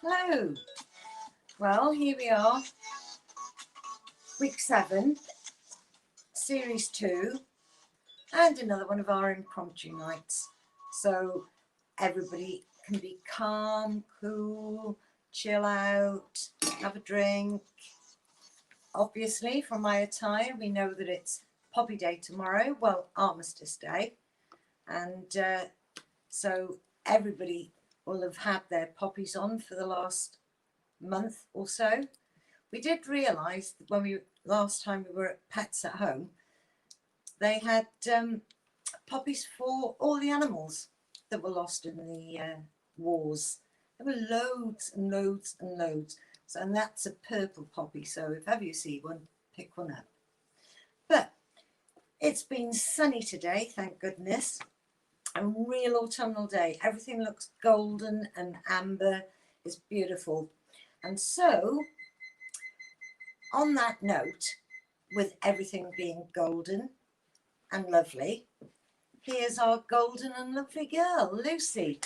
Hello. Well, here we are. Week 7, Series 2, and another one of our impromptu nights. So everybody can be calm, cool, chill out, have a drink. Obviously, from my attire, we know that it's Poppy Day tomorrow. Well, Armistice Day. And so everybody will have had their poppies on for the last month or so. We did realise that when last time we were at Pets at Home, they had poppies for all the animals that were lost in the wars. There were loads and loads and loads. So, and that's a purple poppy. So if ever you see one, pick one up. But it's been sunny today, thank goodness. A real autumnal day. Everything looks golden and amber. It's beautiful. And so, on that note, with everything being golden and lovely, here's our golden and lovely girl, Lucy.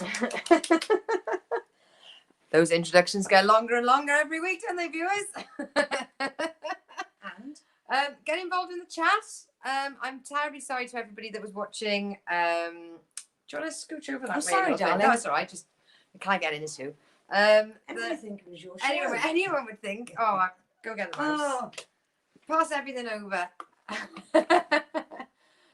Those introductions get longer and longer every week, don't they, viewers? And get involved in the chat. I'm terribly sorry to everybody that was watching. Do you want to scooch over that way? Sorry, darling. No, it's all right. Just I can't get into. everybody think it was your show. Anyone would think, oh, go get the mouse. Oh, Pass everything over.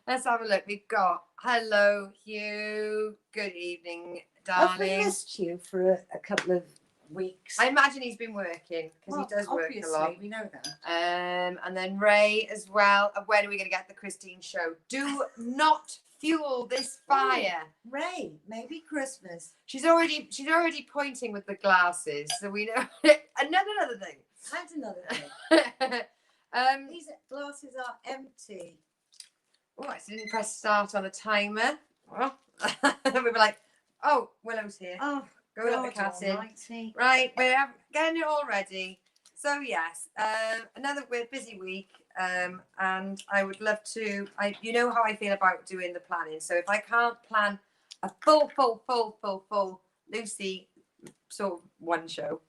Let's have a look. We've got hello, Hugh. Good evening, darling. I've missed you for a couple of weeks. I imagine he's been working because he does work a lot. We know that. And then Ray as well. When are we going to get the Christine show? Do not fuel this fire. Oh, Ray, maybe Christmas. She's already pointing with the glasses, so we know. another thing. That's another thing. These glasses are empty. Oh, I didn't press start on a timer. Oh. We were like, oh, Willow's here. Oh, go let the cat in. Right, we're getting it all ready. So yes, we're busy week, and I would love to. You know how I feel about doing the planning. So if I can't plan a full Lucy sort of one show,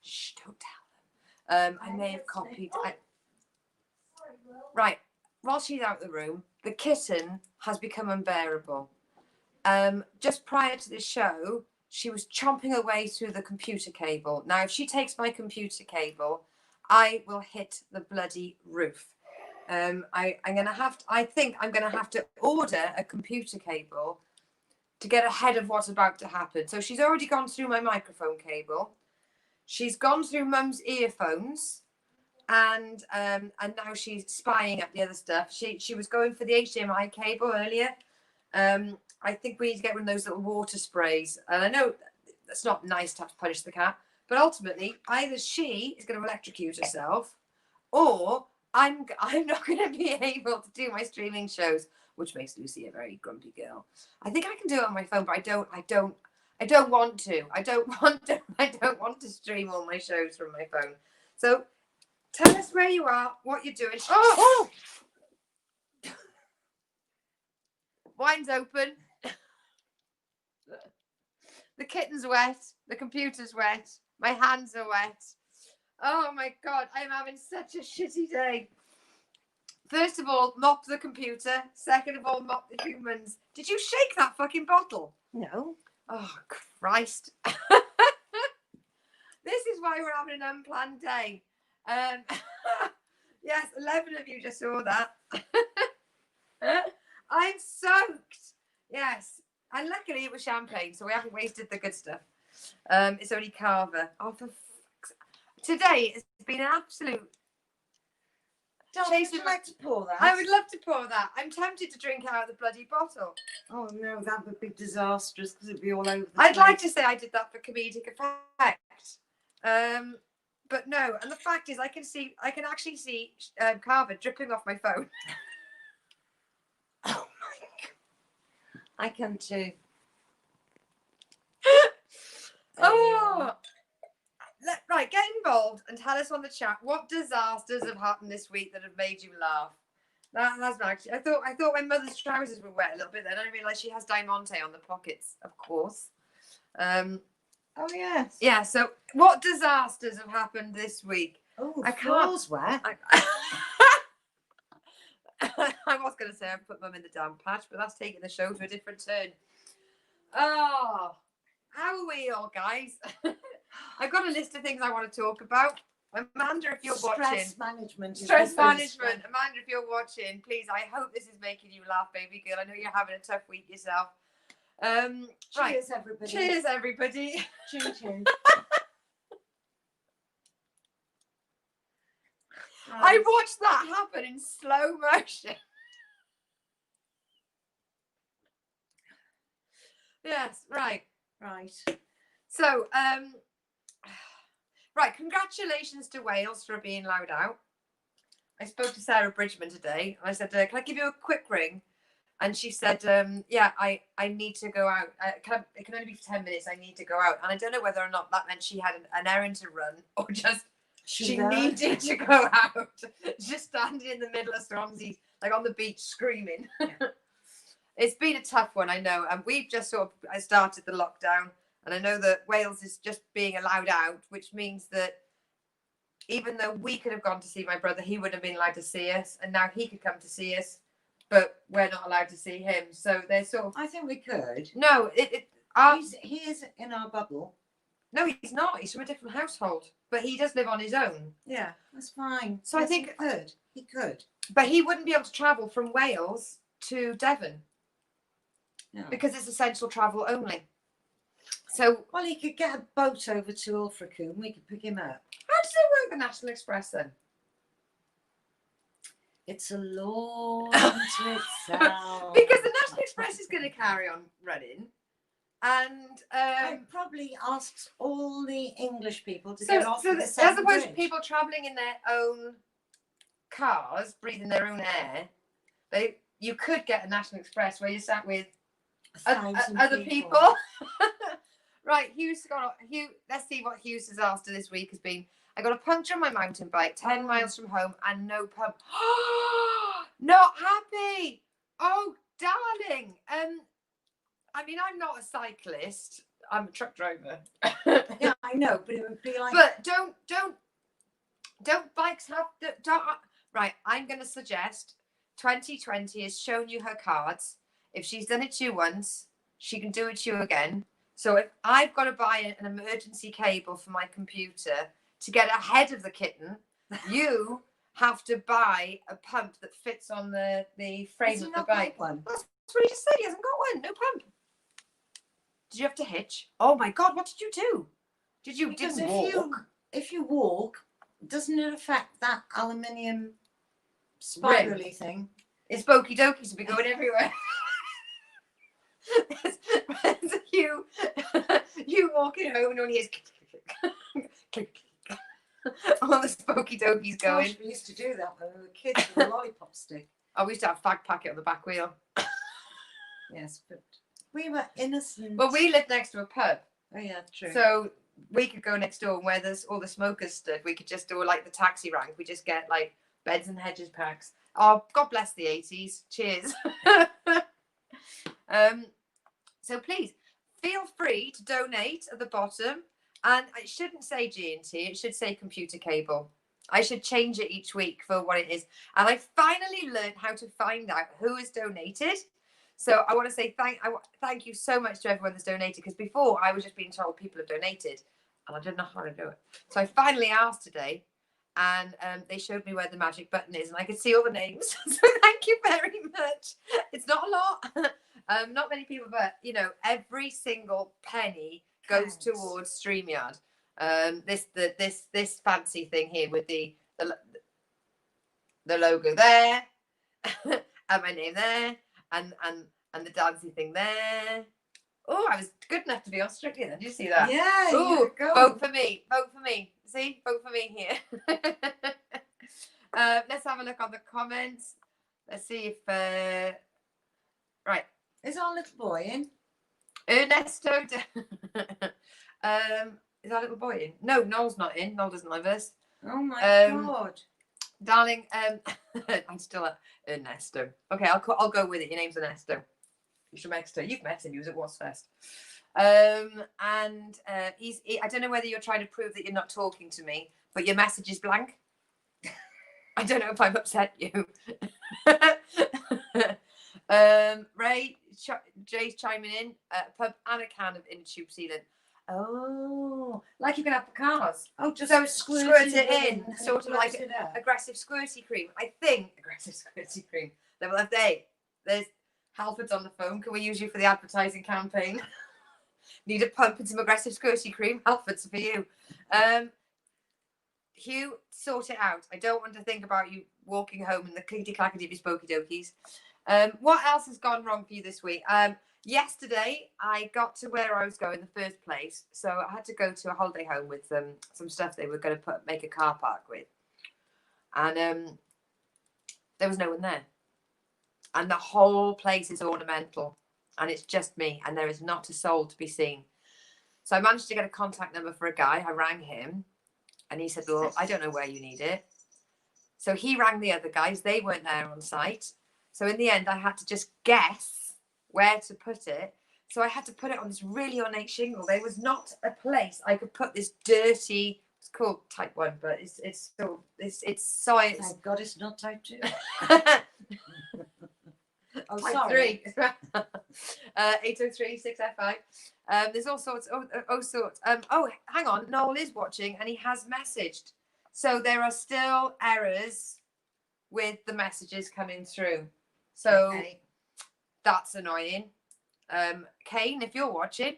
shh, don't tell them. I may have copied. Right, while she's out of the room, the kitten has become unbearable. Just prior to the show, she was chomping away through the computer cable. Now, if she takes my computer cable, I will hit the bloody roof. I think I'm gonna have to order a computer cable to get ahead of what's about to happen. So she's already gone through my microphone cable. She's gone through Mum's earphones, and now she's spying at the other stuff. She was going for the HDMI cable earlier. I think we need to get one of those little water sprays. And I know that's not nice to have to punish the cat, but ultimately, either she is going to electrocute herself, or I'm not going to be able to do my streaming shows, which makes Lucy a very grumpy girl. I think I can do it on my phone, but I don't want to. I don't want to stream all my shows from my phone. So tell us where you are, what you're doing. Oh! Wine's open. The kitten's wet. The computer's wet. My hands are wet. Oh my God, I'm having such a shitty day. First of all, mop the computer. Second of all, mop the humans. Did you shake that fucking bottle? No. Oh, Christ. This is why we're having an unplanned day. Yes, 11 of you just saw that. I'm soaked. Yes. And luckily it was champagne, so we haven't wasted the good stuff. It's only Carver. Oh, for today has been an absolute. Would you like to pour that? I would love to pour that. I'm tempted to drink out of the bloody bottle. Oh no, that would be disastrous because it'd be all over the I'd place. like to say I did that for comedic effect. But no, and the fact is I can actually see Carver dripping off my phone. Oh my God. I can too. Oh, right, get involved and tell us on the chat what disasters have happened this week that have made you laugh. That has actually. I thought my mother's trousers were wet a little bit then. I realised she has Diamante on the pockets, of course. Oh yes. Yeah. So, what disasters have happened this week? Oh, I floor's wet. I was going to say I put mum in the damn patch, but that's taking the show to a different turn. Oh, how are we all, guys? I've got a list of things I want to talk about. Amanda, if you're watching. Stress management. Stress management. Amanda, if you're watching, please, I hope this is making you laugh, baby girl. I know you're having a tough week yourself. Cheers, right. everybody. Cheers, everybody. Cheers, cheers. I watched that happen in slow motion. Yes, right. Right. So, right, congratulations to Wales for being allowed out. I spoke to Sarah Bridgman today, and I said, can I give you a quick ring? And she said, yeah, I need to go out. It can only be for 10 minutes. I need to go out. And I don't know whether or not that meant she had an errand to run or just she needed to go out. Just standing in the middle of Stromsey, like on the beach, screaming. Yeah. It's been a tough one, I know. And we've just sort of started the lockdown. And I know that Wales is just being allowed out, which means that even though we could have gone to see my brother, he wouldn't have been allowed to see us. And now he could come to see us, but we're not allowed to see him. So they're sort of... I think we could. No, he is in our bubble. No, he's not. He's from a different household, but he does live on his own. Yeah, that's fine. So yes, I think he could. But he wouldn't be able to travel from Wales to Devon. No. Because it's essential travel only. So, well, he could get a boat over to Ilfracombe. We could pick him up. How does it work, the National Express, then? It's a law unto itself. Because the National Express is going to carry on running. And it probably asks all the English people to get off the Severn as opposed Bridge. to people travelling in their own cars, breathing their own air, you could get a National Express where you sat with other people. Right, Hugh, let's see what Hugh's disaster this week has been. I got a puncture on my mountain bike 10 miles from home and no pump. Not happy. Oh, darling. I mean, I'm not a cyclist. I'm a truck driver. Yeah, I know, but it would be like. But don't bikes have? Right, I'm going to suggest 2020 has shown you her cards. If she's done it to you once, she can do it to you again. So if I've got to buy an emergency cable for my computer to get ahead of the kitten, you have to buy a pump that fits on the frame of the bike. That's what he just said. He hasn't got one. No pump. Did you have to hitch? Oh my God! What did you do? Because if you walk, doesn't it affect that aluminium spirally thing? It's Boki Dokies will be going everywhere. you walking home and only hears all the Spooky Dokies going. Gosh, we used to do that when we were kids with a lollipop stick. Oh, we used to have a fag packet on the back wheel. Yes, but we were innocent. Well, we lived next to a pub. Oh yeah, true. So we could go next door and where there's all the smokers stood, we could just do like the taxi rank. We just get like beds and hedges packs. Oh, God bless the 80s. Cheers. So please feel free to donate at the bottom, and it shouldn't say G&T, it should say computer cable. I should change it each week for what it is. And I finally learned how to find out who has donated. So I want to say thank you so much to everyone that's donated, because before I was just being told people have donated and I didn't know how to do it. So I finally asked today, and they showed me where the magic button is and I could see all the names. So thank you very much. It's not a lot. Not many people, but you know, every single penny goes towards StreamYard. This fancy thing here with the logo there, and my name there, and the dancing thing there. Oh, I was good enough to be on Strictly then. Did you see that? Yeah. Ooh, vote for me. Vote for me. See, vote for me here. Let's have a look on the comments. Let's see if right. Is our little boy in? Ernesto. Is our little boy in? No, Noel's not in. Noel doesn't live us. Oh my God. Darling, I'm still at Ernesto. Okay, I'll go with it. Your name's Ernesto. You've met him. He was at What's Fest. And I don't know whether you're trying to prove that you're not talking to me, but your message is blank. I don't know if I've upset you. Ray, Jay's chiming in. Pub and a can of inner tube sealant. Oh, like you can have for cars. Oh, just so squirt it in, sort of like aggressive squirty cream. I think aggressive squirty cream. Level F8. There's Halford's on the phone. Can we use you for the advertising campaign? Need a pump and some aggressive squirty cream? Halford's for you. Hugh, sort it out. I don't want to think about you walking home in the clickety-clackety of your spooky dokies. What else has gone wrong for you this week? Yesterday, I got to where I was going in the first place. So I had to go to a holiday home with some stuff they were going to make a car park with. And there was no one there. And the whole place is ornamental. And it's just me. And there is not a soul to be seen. So I managed to get a contact number for a guy. I rang him. And he said, well, I don't know where you need it. So he rang the other guys. They weren't there on site. So in the end, I had to just guess where to put it. So I had to put it on this really ornate shingle. There was not a place I could put this dirty, it's called type 1, but it's science. Thank God it's not type 2. Oh, type 3. 803 6F5. There's all sorts. Oh, hang on. Noel is watching and he has messaged. So there are still errors with the messages coming through. So that's annoying. Kane, if you're watching,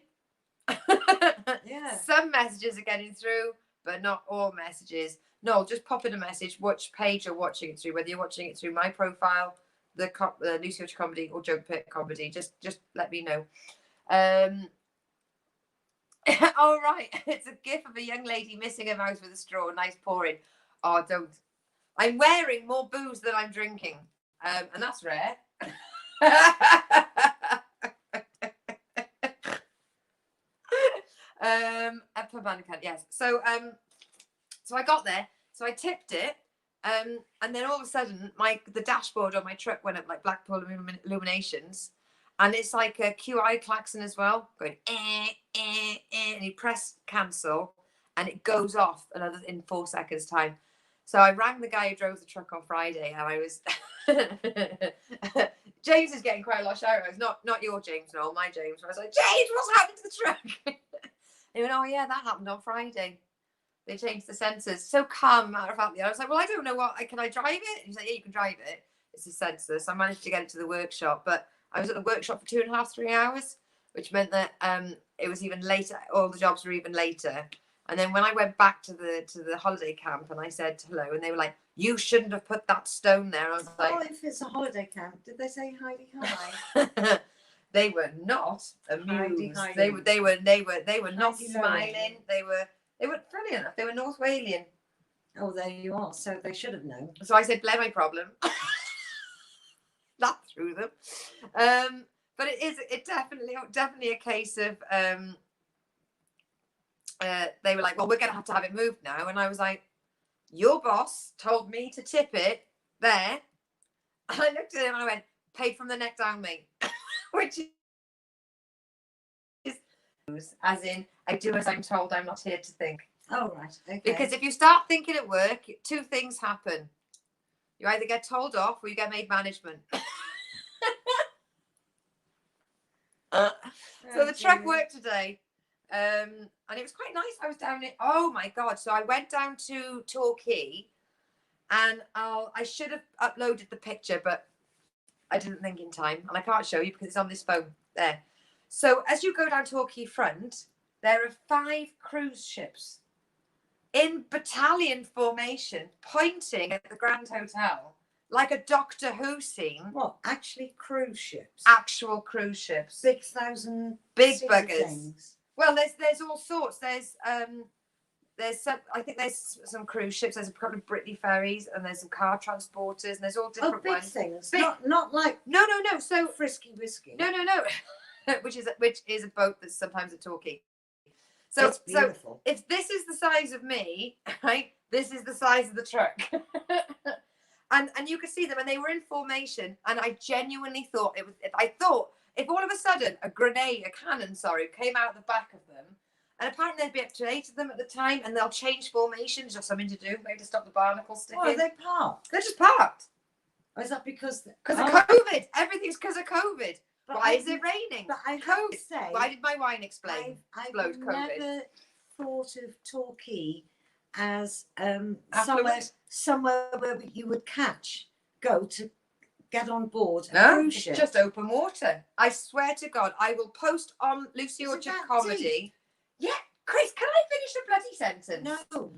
yeah, some messages are getting through, but not all messages. No, just pop in a message, which page you're watching it through, whether you're watching it through my profile, the Lucy Watch Comedy or Joke Pit Comedy. Just let me know. All right, it's a gif of a young lady missing a mouse with a straw. Nice pouring. Oh, don't. I'm wearing more booze than I'm drinking, and that's rare. Yes. So I got there. So I tipped it, and then all of a sudden, the dashboard on my truck went up like Blackpool Illuminations, and it's like a QI klaxon as well, going and you press cancel, and it goes off in 4 seconds time. So I rang the guy who drove the truck on Friday, and I was James is getting quite a lot of shout outs. Not your James, no, my James. I was like, James, what's happened to the truck? He went, oh yeah, that happened on Friday. They changed the sensors. So calm, matter of factly. I was like, well, I don't know can I drive it? And he's like, yeah, you can drive it. It's a sensor. So I managed to get it to the workshop, but I was at the workshop for 2.5, 3 hours, which meant that it was even later. All the jobs were even later. And then when I went back to the holiday camp and I said hello, and they were like, you shouldn't have put that stone there. I was like, oh, if it's a holiday camp, did they say Heidi hi? They were not amused. Heidi. They were not Heidi smiling. They were funny enough. They were North Walian. Oh, there you are. So they should have known. So I said, "Blame my problem." That threw them. But it's definitely a case of they were like, well, we're going to have it moved now. And I was like, your boss told me to tip it there. And I looked at him and I went, paid from the neck down, mate. Which is, as in, I do as I'm told, I'm not here to think. Oh, right. Okay. Because if you start thinking at work, 2 things happen. You either get told off or you get made management. So the truck worked today. And it was quite nice. I was down in, oh my God. So I went down to Torquay and I should have uploaded the picture, but I didn't think in time, and I can't show you because it's on this phone there. So as you go down Torquay Front, there are 5 cruise ships in battalion formation, pointing at the Grand Hotel like a Doctor Who scene. What? Actually, cruise ships? Actual cruise ships. 6,000 big seater buggers. things. Well, there's all sorts. There's some, I think there's some cruise ships. There's a couple of Brittany ferries, and there's some car transporters, and there's all different big ones. things. Big. Not like No. So Frisky Whiskey. no. which is a boat that's sometimes a Torquay. So it's beautiful. So if this is the size of me, right, this is the size of the truck. and you could see them, and they were in formation, and I genuinely thought I thought if all of a sudden a cannon came out the back of them, and apparently there'd be up to 8 of them at the time, and they'll change formations, just something to do, maybe to stop the barnacles sticking. Oh, are they parked? They're just parked. Or is that because of COVID? Everything's because of COVID. But Why is it raining? But I have COVID. to say, why did my wine explain? I've COVID. never thought of Torquay as Affluent? somewhere where you would go to get on board a No, cruise it's ship. just open water. I swear to God, I will post on Lucy Is it Orchard that Comedy. deep? Yeah, Chris, can I finish a bloody sentence? No,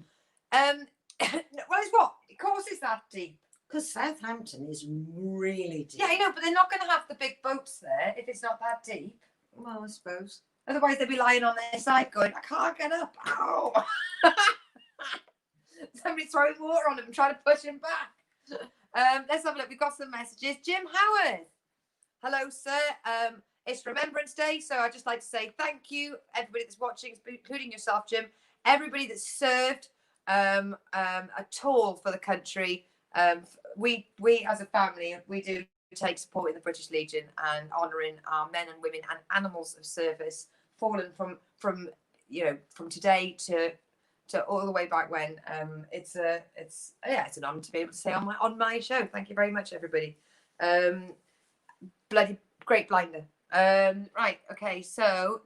Well, it's what? Of course it's that deep. because Southampton is really deep. Yeah, I know, but they're not going to have the big boats there if it's not that deep. Well, I suppose. Otherwise, they'd be lying on their side going, I can't get up. Ow. Somebody's throwing water on them and trying to push him back. Let's have a look. We've got some messages. Jim Howard. Hello, sir. It's Remembrance Day, so I'd just like to say thank you, everybody that's watching, including yourself, Jim. Everybody that's served at all for the country. We as a family, we do take support in the British Legion and honouring our men and women and animals of service fallen from today to all the way back when. It's an honour to be able to say on my show. Thank you very much, everybody. Bloody great blinder. Right, okay, so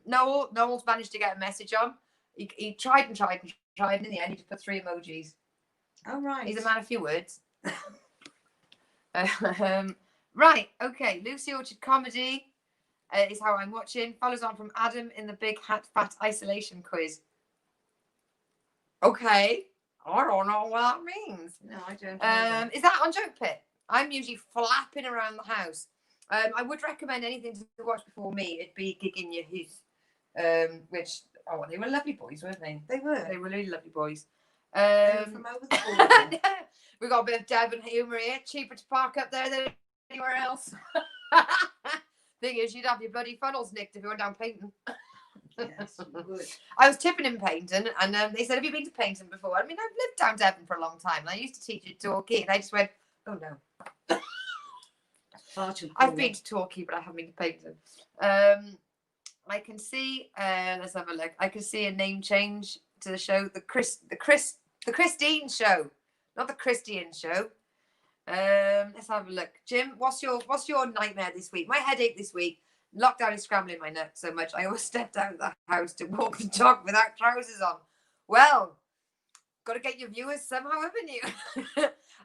Noel's managed to get a message on. He tried, and in the end he just put 3 emojis. Oh, right. He's a man of few words. Right, okay, Lucy Orchard Comedy is how I'm watching. Follows on from Adam in the Big Fat Isolation Quiz. Okay, I don't know what that means. No, I don't. Is that on Joke Pit? I'm usually flapping around the house. I would recommend anything to watch before me. It'd be Gigging Your Heath, which they were lovely boys, weren't they? They were. They were really lovely boys. They were from over the border. We got a bit of Devon humour here. Cheaper to park up there than anywhere else. Thing is, you'd have your bloody funnels nicked if you went down painting. Yes, you would. I was tipping in Paynton, and they said, have you been to Paynton before? I mean, I've lived down Devon for a long time, and I used to teach at Torquay, and I just went, oh no. Far too cool. I've been to Torquay, but I haven't been to Paynton. I can see, let's have a look. I can see a name change to the show, the Christine Show, not the Christian Show. Let's have a look. Jim, what's your nightmare this week? My headache this week. Lockdown is scrambling my nuts so much I always stepped out of the house to walk the dog without trousers on. Well, got to get your viewers somehow, haven't you?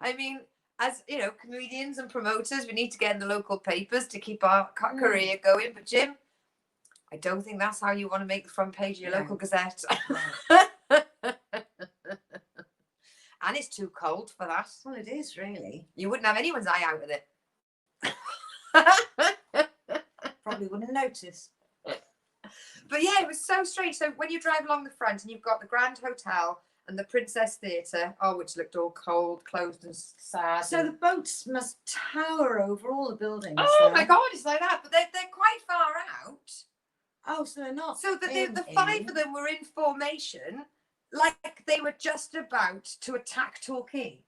I mean, as you know, comedians and promoters, we need to get in the local papers to keep our career going. But Jim, I don't think that's how you want to make the front page of your local gazette. And it's too cold for that. Well, it is really. You wouldn't have anyone's eye out with it. Probably wouldn't notice. But yeah, it was so strange. So when you drive along the front and you've got the Grand Hotel and the Princess Theatre, which looked all cold, closed and sad. So the boats must tower over all the buildings. Oh my God, it's like that. But they're quite far out. Oh, so they're not. So the 5 of them were in formation, like they were just about to attack Torquay.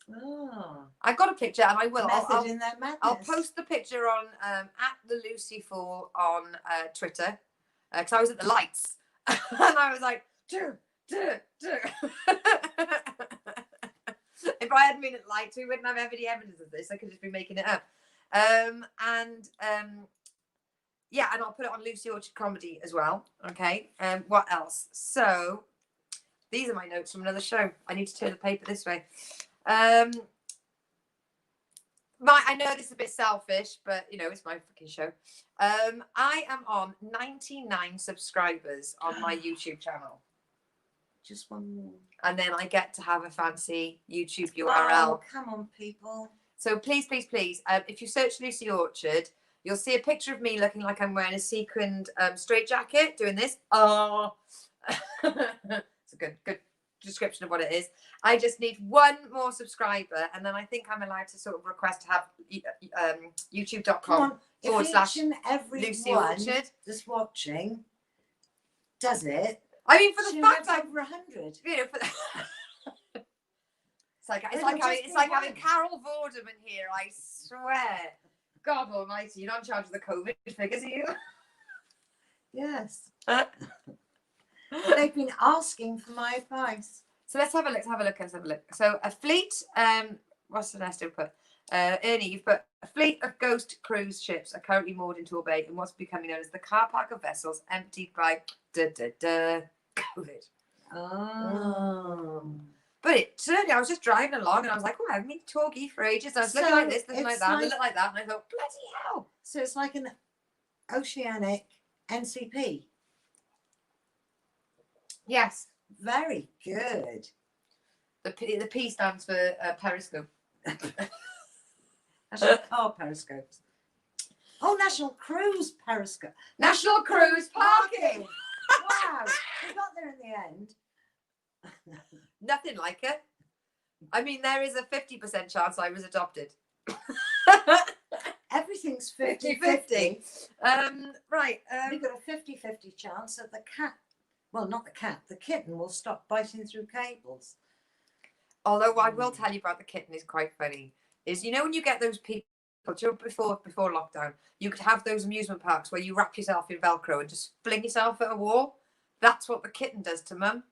Oh. I got a picture, and I will. Method in their madness. I'll post the picture on at the Lucy Fool on Twitter, because I was at the lights and I was like, do. If I hadn't been at lights, we wouldn't have any evidence of this. I could just be making it up. Yeah, and I'll put it on Lucy Orchard Comedy as well. Okay. What else? So these are my notes from another show. I need to turn the paper this way. I know this is a bit selfish, but you know, it's my fucking show. I am on 99 subscribers on my YouTube channel. Just one more. And then I get to have a fancy YouTube URL. Oh, come on, people. So please, please, please, if you search Lucy Orchard, you'll see a picture of me looking like I'm wearing a sequined straitjacket, doing this. Oh, it's a good description of what it is. I just need one more subscriber, and then I think I'm allowed to sort of request to have youtube.com// Lucy Orchard that's watching does it. I mean, for the fact I'm over 100. you know, for the it's like having Carol Vorderman here. I swear, God Almighty, you're not in charge of the COVID figures, are you? Yes. They've been asking for my advice. So let's have a look. So a fleet. What's the next input? Ernie, you've put a fleet of ghost cruise ships are currently moored into a bay in what's becoming known as the car park of vessels emptied by COVID. Oh. But it turned out I was just driving along and I was like, oh, I haven't been talky for ages. And I was looking like this, looking like that, and looking like that. And I thought, bloody hell. So it's like an oceanic NCP. Yes. Very good. The P stands for periscope. National Car Periscopes. Oh, National Cruise Periscope. National Cruise Parking. Wow. We got there in the end. Nothing like it. I mean, there is a 50% chance I was adopted. Everything's 50-50. Right. We've got a 50-50 chance that the cat, well, not the cat, the kitten will stop biting through cables. Although what I will tell you about the kitten is quite funny. Is, you know, when you get those people, before lockdown, you could have those amusement parks where you wrap yourself in Velcro and just fling yourself at a wall. That's what the kitten does to Mum.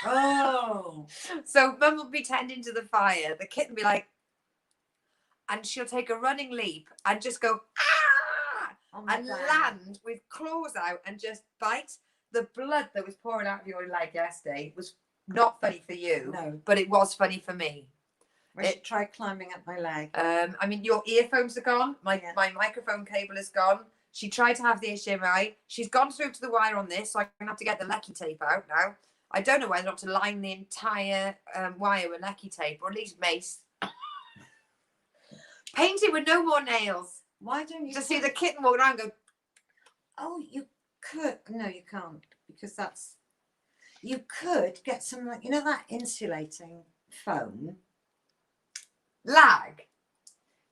Oh. So Mum will be tending to the fire. The kitten will be like, and she'll take a running leap and just go, ah! And land with claws out and just bite. The blood that was pouring out of your leg yesterday was not funny for you, no, but it was funny for me. I should try climbing up my leg. I mean, your earphones are gone. My microphone cable is gone. She tried to have the HDMI. She's gone through to the wire on this, so I'm going to have to get the lecky tape out now. I don't know whether or not to line the entire wire with lecky tape, or at least mace. Paint it with no more nails. Why don't you just see the kitten walk around and go, oh, you could. No, you can't, because that's, you could get some, like, you know, that insulating foam. Lag.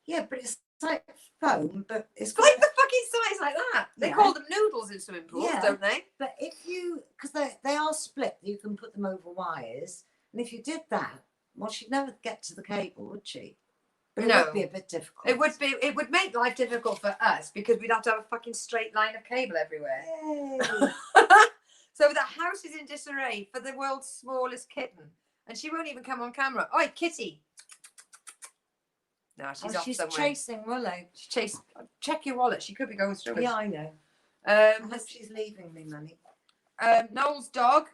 Yeah, but it's like foam, but it's like the fucking size like that. They call them noodles in swimming pools, don't they? But if you, because they are split, you can put them over wires, and if you did that, well, she'd never get to the cable, would she? But it would be a bit difficult. It would make life difficult for us because we'd have to have a fucking straight line of cable everywhere. Yay. So the house is in disarray for the world's smallest kitten, and she won't even come on camera. Oi, kitty! No, she's off somewhere. Chasing Willow. Check your wallet. She could be going through it. Yeah, I know. I hope she's leaving me money. Noel's dog,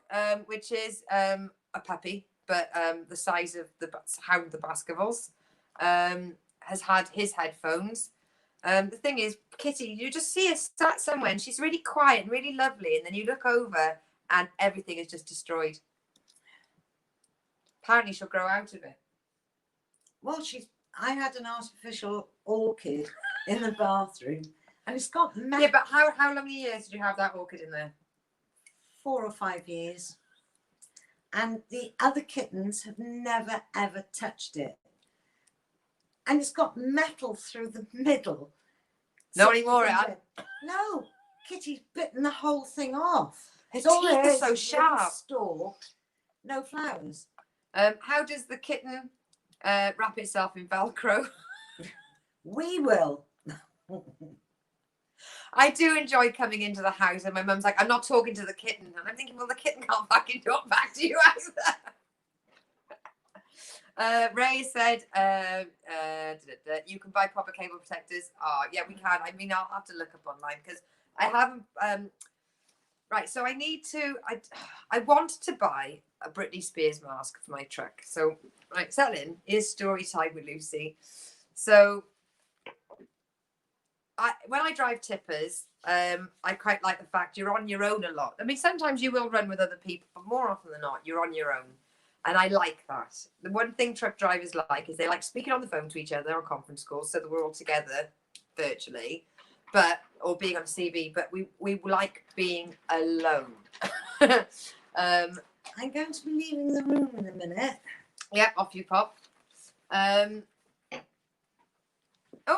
which is a puppy, but the size of the Hound the Baskervilles, has had his headphones. The thing is, Kitty, you just see her sat somewhere and she's really quiet and really lovely, and then you look over and everything is just destroyed. Apparently she'll grow out of it. Well, I had an artificial orchid in the bathroom, and it's got yeah, but how many years did you have that orchid in there? 4 or 5 years, and the other kittens have never ever touched it, and it's got metal through the middle. Not anymore, Anne. No, Kitty's bitten the whole thing off. His teeth are so sharp. Stalk, no flowers. How does the kitten wrap itself in Velcro? We will. I do enjoy coming into the house and my mum's like, I'm not talking to the kitten. And I'm thinking, well, the kitten can't fucking talk back to you either. Ray said, you can buy proper cable protectors. Oh, yeah, we can. I mean, I'll have to look up online because I haven't. Right, so I need to, I want to buy a Britney Spears mask for my truck. So, right, settle in. Here's story time with Lucy. So, when I drive tippers, I quite like the fact you're on your own a lot. I mean, sometimes you will run with other people, but more often than not, you're on your own. And I like that. The one thing truck drivers like is they like speaking on the phone to each other on conference calls so that we're all together virtually, or being on CV, but we like being alone. I'm going to be leaving the room in a minute. Yeah, off you pop. Oh,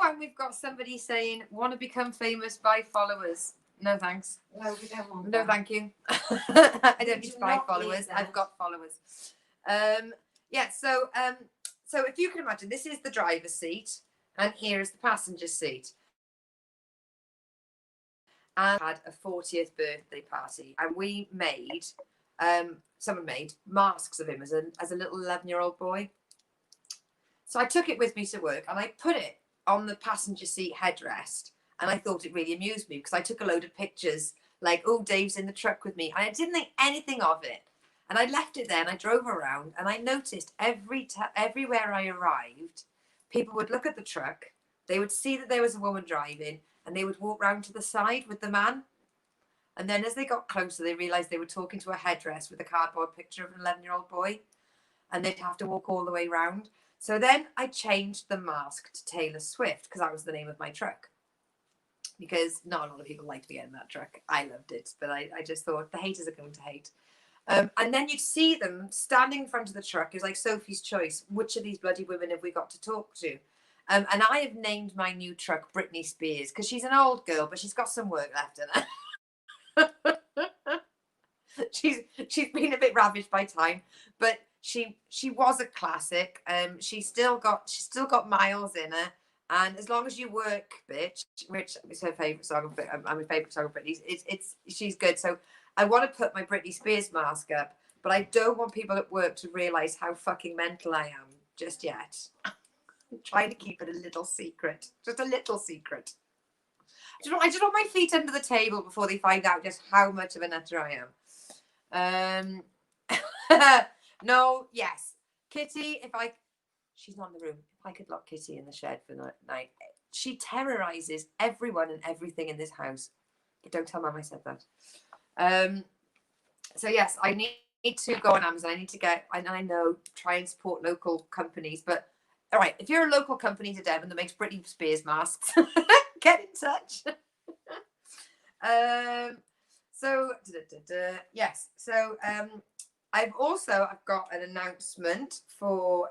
and we've got somebody saying, want to become famous by followers. No, thanks. No, we don't want No, that. thank you. I don't need do to buy not followers. need that. I've got followers. Yeah, so if you can imagine, this is the driver's seat, and here is the passenger seat. And had a 40th birthday party, and we made, someone made masks of him as a little 11-year-old boy. So I took it with me to work, and I put it on the passenger seat headrest, and I thought it really amused me because I took a load of pictures like, oh, Dave's in the truck with me, and I didn't think anything of it. And I left it there, and I drove around, and I noticed everywhere I arrived, people would look at the truck, they would see that there was a woman driving, and they would walk round to the side with the man. And then as they got closer, they realised they were talking to a headrest with a cardboard picture of an 11-year-old boy, and they'd have to walk all the way round. So then I changed the mask to Taylor Swift because that was the name of my truck. Because not a lot of people liked me in that truck. I loved it, but I just thought the haters are going to hate. And then you'd see them standing in front of the truck. It was like Sophie's Choice. Which of these bloody women have we got to talk to? And I have named my new truck Britney Spears because she's an old girl, but she's got some work left in her. she's been a bit ravaged by time, but she was a classic. She's still got miles in her, and as long as you work, bitch, which is her favourite song. I'm a favourite song of Britney's. She's good. So I want to put my Britney Spears mask up, but I don't want people at work to realise how fucking mental I am just yet. I'm trying to keep it a little secret, just a little secret. I just want my feet under the table before they find out just how much of a nutter I am. No, yes. Kitty, she's not in the room. If I could lock Kitty in the shed for the night. She terrorizes everyone and everything in this house. But don't tell Mum I said that. So yes, I need to go on Amazon. I need to get, and I know, try and support local companies. But all right, if you're a local company to Devon that makes Britney Spears masks, get in touch. Yes. So I've got an announcement for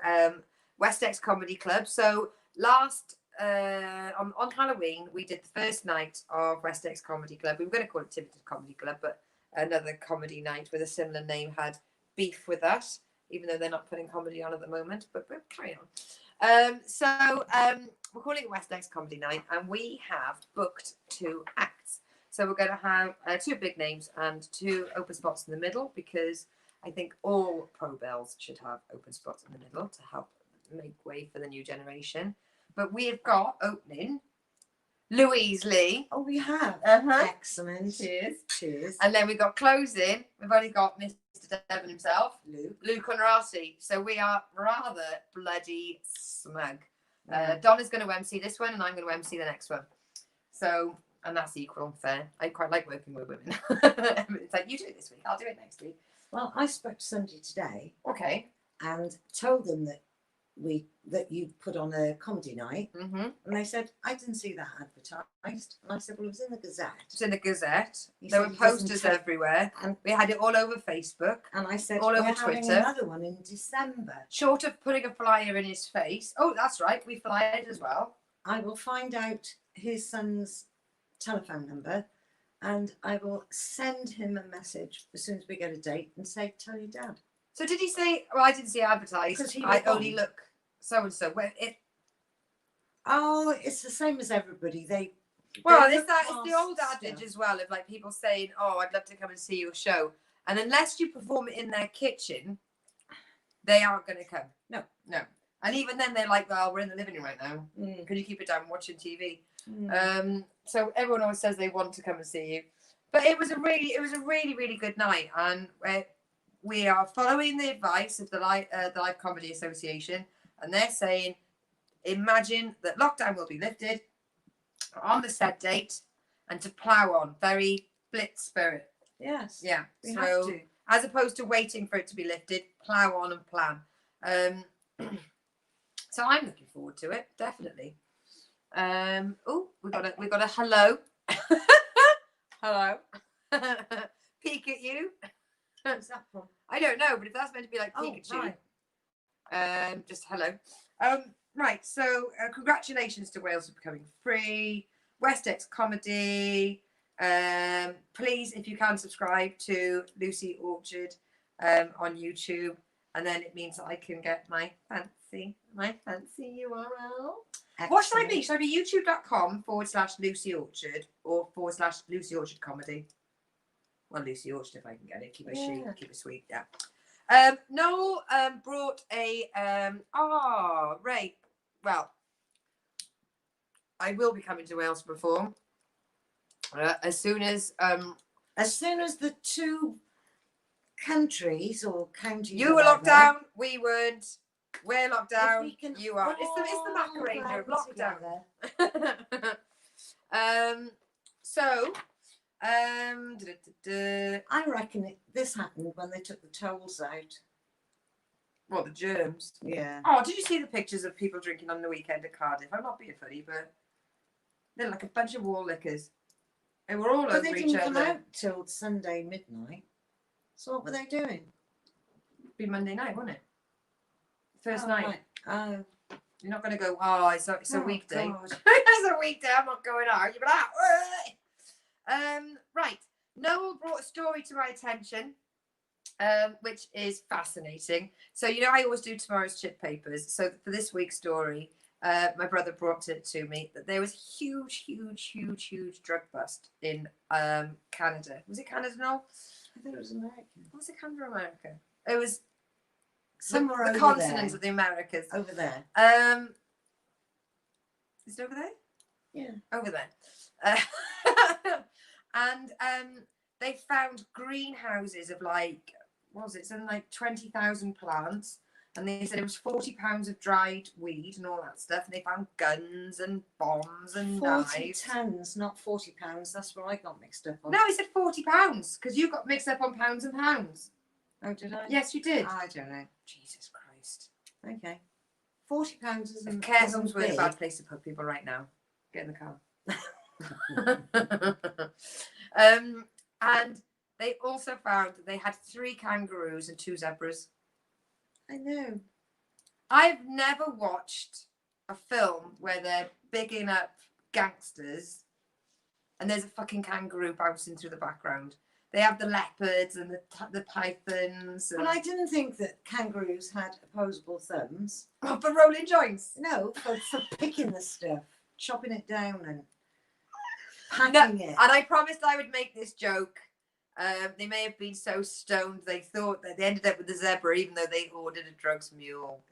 West X Comedy Club. So last on Halloween we did the first night of West X Comedy Club. We were going to call it Tiverton Comedy Club, but another comedy night with a similar name had beef with us, even though they're not putting comedy on at the moment. But we'll carry on. We're calling it West X Comedy Night, and we have booked 2 acts. So we're going to have 2 big names and 2 open spots in the middle, because I think all pro bells should have open spots in the middle to help make way for the new generation. But we have got opening Louise Lee. Oh, we have. Excellent. Cheers. Cheers. And then we got closing. We've only got Mr. Devon himself, Luke Conrati. So we are rather bloody smug. Donna's going to MC this one, and I'm going to MC the next one. So, and that's equal and fair. I quite like working with women. It's like, you do it this week, I'll do it next week. Well, I spoke to somebody today. Okay. And told them that you put on a comedy night, and they said, I didn't see that advertised. And I said, well, it was in the Gazette. It's in the Gazette. He there said were he doesn't posters take- everywhere, and we had it all over Facebook. And I said, all over we're having Twitter. another one in December. Short of putting a flyer in his face. Oh, that's right, we flyered as well. I will find out his son's telephone number, and I will send him a message as soon as we get a date and say, tell your dad. So did he say, well, I didn't see it advertised. Because he I was only on. look so-and-so. Where it, Oh, it's the same as everybody. well, they it's look the old past adage stuff. as well of like people saying, oh, I'd love to come and see your show. And unless you perform it in their kitchen, they aren't going to come. No. And even then they're like, well, we're in the living room right now. Can you keep it down watching TV? So everyone always says they want to come and see you. But it was a really, really good night. And we are following the advice of the Live Comedy Association. And they're saying, imagine that lockdown will be lifted on the set date and to plough on. Very blitz spirit. Yes. Yeah. We So have to. as opposed to waiting for it to be lifted, plough on and plan. So I'm looking forward to it, definitely. Oh, we got a hello. Hello. Peek at you. What's that from? I don't know, but if that's meant to be like Pikachu, just hello. Right, so congratulations to Wales for becoming free. West X Comedy. Please, if you can, subscribe to Lucy Orchard on YouTube, and then it means that I can get my fancy URL. Excellent. What should I be? Should I be youtube.com/Lucy Orchard or /Lucy Orchard Comedy? Well, Lucy Orchard if I can get it. Keep it sweet. Yeah. Noel brought a Ray. Well, I will be coming to Wales to perform as soon as the two countries or counties. You were locked down. We weren't. We're locked down. You are. It's the Macarena of lockdown. I reckon this happened when they took the tolls out. What, the germs? Yeah. Oh, did you see the pictures of people drinking on the weekend at Cardiff? I'm not being funny, but they're like a bunch of wall lickers. They were all over each other. But they didn't come out till Sunday midnight. So what were they doing? It'd be Monday night, wouldn't it? First night. Right. Oh. You're not going to go, it's a weekday. God. It's a weekday, I'm not going out. You'll be like, right. Noel brought a story to my attention, which is fascinating. So, I always do tomorrow's chip papers. So for this week's story, my brother brought it to me that there was a huge drug bust in Canada. Was it Canada, Noel? I think it was American. Was it Canada or America? It was somewhere over the continent of the Americas. Over there. Is it over there? Yeah. Over there. And they found greenhouses of like, what was it? Something like 20,000 plants. And they said it was 40 pounds of dried weed and all that stuff. And they found guns and bombs and 40 knives. tons, not 40 pounds. That's what I got mixed up on. No, he said 40 pounds because you got mixed up on pounds and pounds. Oh, did I? Yes, you did. I don't know. Jesus Christ. Okay. 40 pounds isn't. Care homes were a bad place to put people right now. Get in the car. And they also found that they had 3 kangaroos and 2 zebras. I know. I've never watched a film where they're bigging up gangsters and there's a fucking kangaroo bouncing through the background. They have the leopards and the pythons. But I didn't think that kangaroos had opposable thumbs. Oh, for rolling joints? No, for picking the stuff, chopping it down and packing it. And I promised I would make this joke. They may have been so stoned they thought that they ended up with the zebra even though they ordered a drugs mule.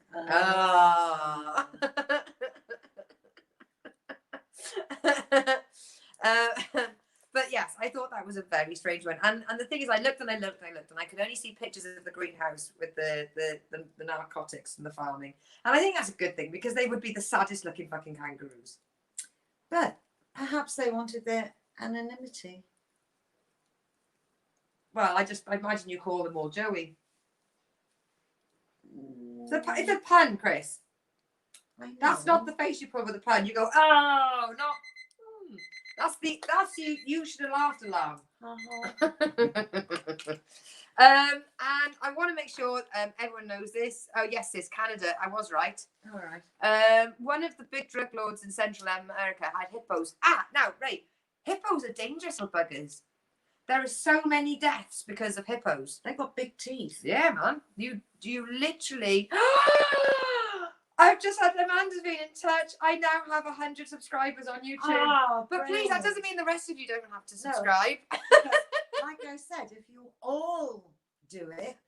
But yes, I thought that was a very strange one. And the thing is, I looked and I could only see pictures of the greenhouse with the narcotics and the farming. And I think that's a good thing because they would be the saddest looking fucking kangaroos. But perhaps they wanted their anonymity. Well, I imagine you call them all Joey. It's a pun, Chris. That's not the face you put with a pun. You go, oh, not. That's you should have laughed alarm. And I want to make sure everyone knows this. Oh yes, sis, Canada. I was right. All right. One of the big drug lords in Central America had hippos. Now, right. Hippos are dangerous little buggers. There are so many deaths because of hippos. They've got big teeth. Yeah, man. You literally. I've just had Amanda's been in touch. I now have 100 subscribers on YouTube. Oh, but please, that doesn't mean the rest of you don't have to subscribe. No. Like I said, if you all do it,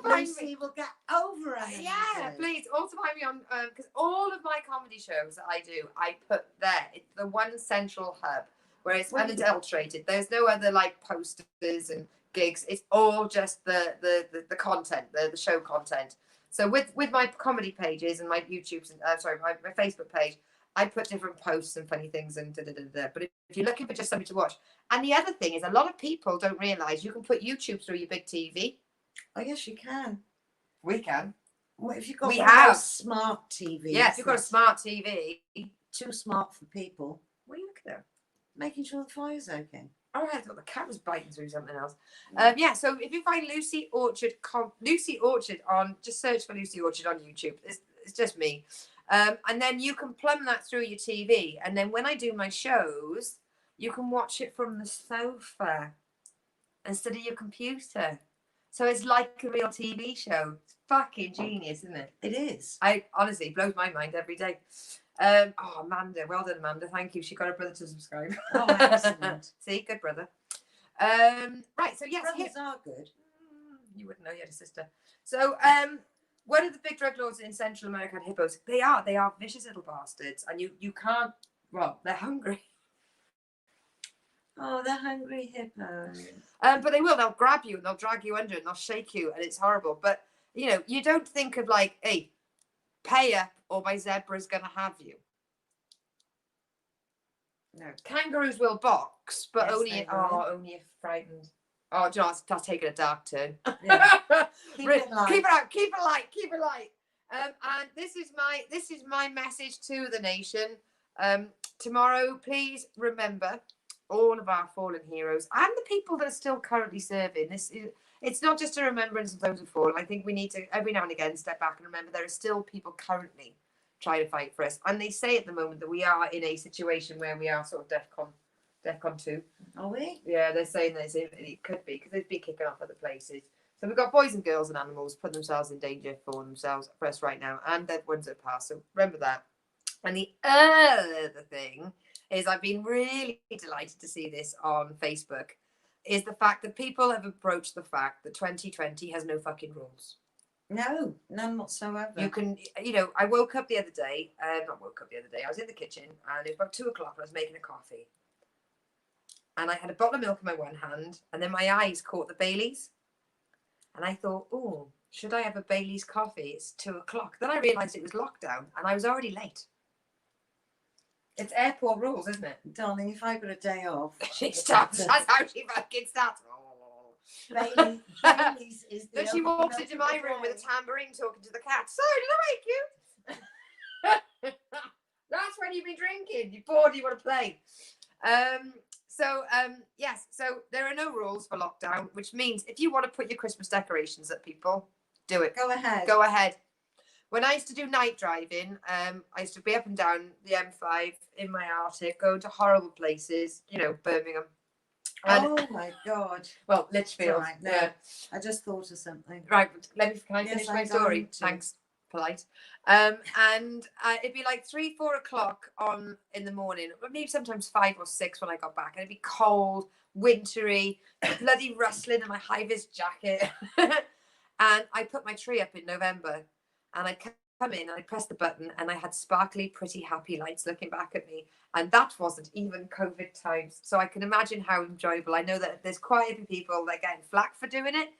Lucy will get over it. Yeah, please. Also find me on because all of my comedy shows that I do, I put there. It's the one central hub where it's unadulterated. There's no other like posters and gigs. It's all just the content, the show content. So with my comedy pages and my YouTube, my Facebook page, I put different posts and funny things and da. But if you're looking for just something to watch, and the other thing is, a lot of people don't realise you can put YouTube through your big TV. Oh yes, you can. We can. What if you've got We one of have. those smart TVs? Yeah, if you've got a smart TV. Too smart for people. What are you looking at? Making sure the fire's okay. Oh, I thought the cat was biting through something else. Yeah, so if you find Lucy Orchard on, just search for Lucy Orchard on YouTube. It's just me. And then you can plumb that through your TV. And then when I do my shows, you can watch it from the sofa instead of your computer. So it's like a real TV show. It's fucking genius, isn't it? It is. I honestly, it blows my mind every day. Amanda, well done, Amanda. Thank you. She got her brother to subscribe. Oh, excellent. See, good brother. Right, so yes, Brothers are good. You wouldn't know, you had a sister. So, one of the big drug lords in Central America had hippos. They are vicious little bastards, and you can't. Well, they're hungry. Oh, they're hungry hippos. But they will. They'll grab you and they'll drag you under and they'll shake you, and it's horrible. But you know, you don't think of like, hey, pay up or my zebra's gonna have you. No, kangaroos will box, but Yes, only if frightened. Oh, do you know, that's taking a dark turn. Yeah. Keep it light. Keep it light. And this is my message to the nation. Tomorrow, please remember all of our fallen heroes and the people that are still currently serving. It's not just a remembrance of those who've fallen. I think we need to every now and again step back and remember there are still people currently trying to fight for us. And they say at the moment that we are in a situation where we are sort of DEFCON 2. Are we? Yeah, they're saying that it could be because they've been kicking off other places. So we've got boys and girls and animals putting themselves in danger for us right now, and the ones that pass. So remember that. And the other thing is, I've been really delighted to see this on Facebook, is the fact that people have approached the fact that 2020 has no fucking rules. No, none whatsoever. You can, I woke up the other day, I was in the kitchen and it was about 2:00 and I was making a coffee. And I had a bottle of milk in my one hand and then my eyes caught the Baileys. And I thought, oh, should I have a Bailey's coffee? It's 2:00. Then I realised it was lockdown and I was already late. It's airport rules, isn't it? Darling, if I got a day off. She starts, that's how she fucking starts. Bailey's is the Then she walks into my room with a tambourine talking to the cat. So, did I wake you? That's when you've been drinking. You're bored, you want to play. Yes, so there are no rules for lockdown, which means if you want to put your Christmas decorations up, people, do it. Go ahead. Go ahead. When I used to do night driving, I used to be up and down the M5 in my Arctic, going to horrible places, Birmingham. And, oh my God. Well, Litchfield. Right, no, yeah. I just thought of something. Right, can I finish my story? Thanks, polite. And it'd be like 3-4 o'clock in the morning, maybe sometimes 5 or 6 when I got back, and it'd be cold, wintry, bloody rustling in my high-vis jacket. And I put my tree up in November, and I'd come in and I pressed the button and I had sparkly, pretty, happy lights looking back at me. And that wasn't even COVID times. So I can imagine how enjoyable. I know that there's quite a few people that are getting flack for doing it.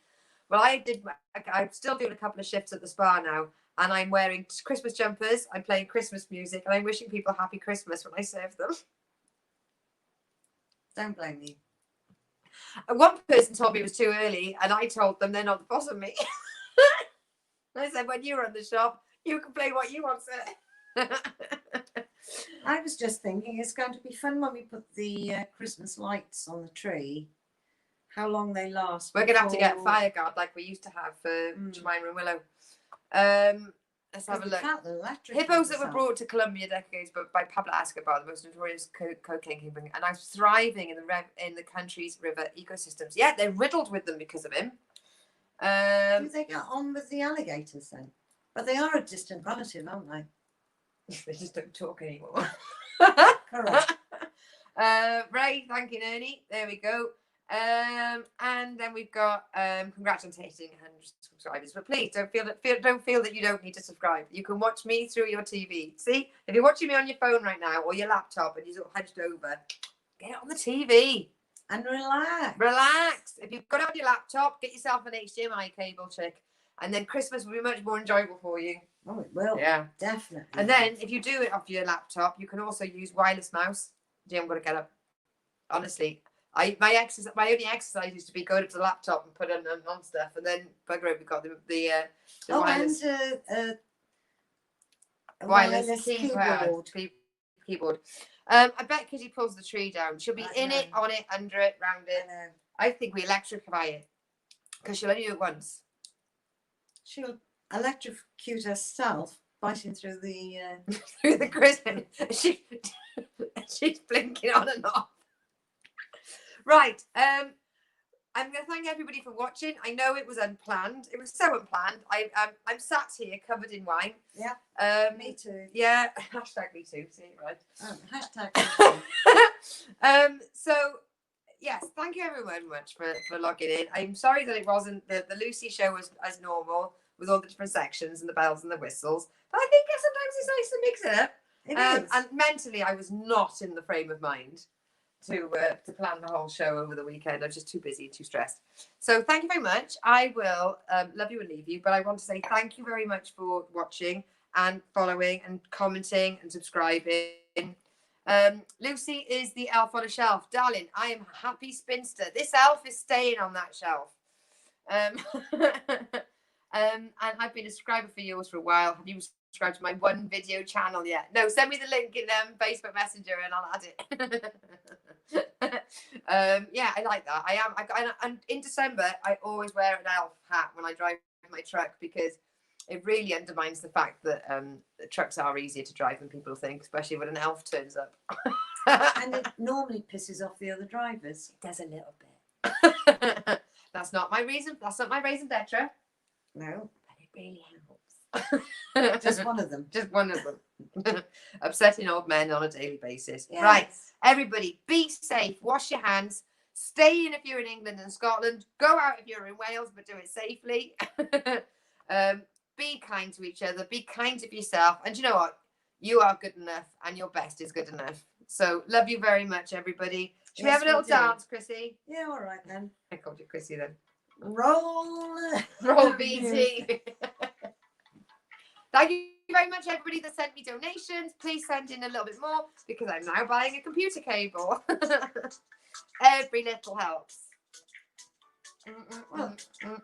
Well, I'm still doing a couple of shifts at the spa now. And I'm wearing Christmas jumpers. I'm playing Christmas music. And I'm wishing people happy Christmas when I serve them. Don't blame me. And one person told me it was too early. And I told them they're not the boss of me. I said, when you run the shop, you can play what you want, sir. I was just thinking it's going to be fun when we put the Christmas lights on the tree. How long they last. We're going to have to get a fire guard like we used to have for Jemima and Willow. Let's have a look. Hippos that were brought to Colombia decades by Pablo Escobar, the most notorious cocaine kingpin, and are thriving in the country's river ecosystems. Yeah, they're riddled with them because of him. Do they get on with the alligators then? But they are a distant relative, aren't they? They just don't talk anymore. Correct. Ray, thank you, Ernie. There we go. And then we've got congrats on hitting 100 subscribers. But please don't feel that you don't need to subscribe. You can watch me through your TV. See, if you're watching me on your phone right now or your laptop and you're sort of hunched over, get it on the TV. And relax. Relax. If you've got it on your laptop, get yourself an HDMI cable, chick. And then Christmas will be much more enjoyable for you. Oh, it will. Yeah. Definitely. And then if you do it off your laptop, you can also use wireless mouse. You haven't got to get up. Honestly, my only exercise used to be going up to the laptop and put on stuff, and then bugger it, we got the wireless, and a wireless keyboard. keyboard. I bet Kitty pulls the tree down. She'll be in it, on it, under it, round it. I know. I think we electrify it because she'll only do it once. She'll electrocute herself biting through the through the prison. She's blinking on and off. Right. I'm going to thank everybody for watching. I know it was unplanned. It was so unplanned. I'm sat here covered in wine. Yeah. Me too. Yeah. Hashtag me too. See, right. Hashtag. So yes, thank you very much for logging in. I'm sorry that it wasn't the Lucy show was as normal with all the different sections and the bells and the whistles. But I think sometimes it's nice to mix it up. It is. And mentally, I was not in the frame of mind to plan the whole show over the weekend. I was just too busy, too stressed. So thank you very much. I will love you and leave you, but I want to say thank you very much for watching and following and commenting and subscribing. Lucy is the elf on a shelf. Darling, I am a happy spinster. This elf is staying on that shelf. And I've been a subscriber for yours for a while. Have you subscribed to my one video channel yet? No, send me the link in Facebook Messenger and I'll add it. Yeah, I like that. And in December, I always wear an elf hat when I drive my truck because it really undermines the fact that the trucks are easier to drive than people think, especially when an elf turns up. And it normally pisses off the other drivers. It does a little bit. That's not my reason. That's not my raison d'etre. No, but it really helps. just one of them. Just one of them. Upsetting old men on a daily basis. Yes. Right, everybody, be safe. Wash your hands. Stay in if you're in England and Scotland. Go out if you're in Wales, but do it safely. Be kind to each other. Be kind to yourself. And you know what? You are good enough, and your best is good enough. So, love you very much, everybody. Should we have a little dance, Chrissy? Yeah, all right then. I called you Chrissy then. Roll BT. Thank you very much, everybody that sent me donations. Please send in a little bit more because I'm now buying a computer cable. Every little helps. Well,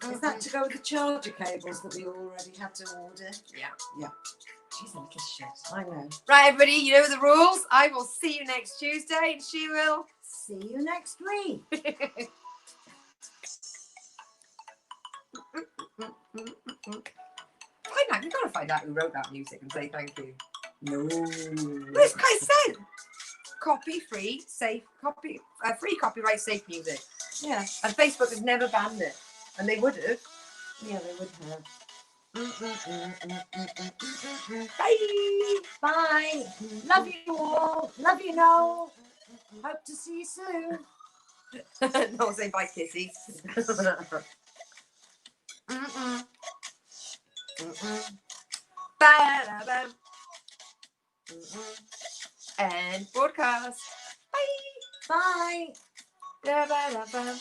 is that to go with the charger cables that we already had to order? Yeah. She's a little shit. I know. Right, everybody, you know the rules. I will see you next Tuesday, and she will see you next week. We've got to find out who wrote that music and say thank you. No. This guy said copy-free, safe, free copyright safe music. Yeah. And Facebook has never banned it. And they would have. Yeah, they would have. Bye. Bye. Love you all. Love you, Noel. Hope to see you soon. No, say bye, Kissy. Ba-da-ba. And broadcast. Bye. Bye. Da-ba-da-ba.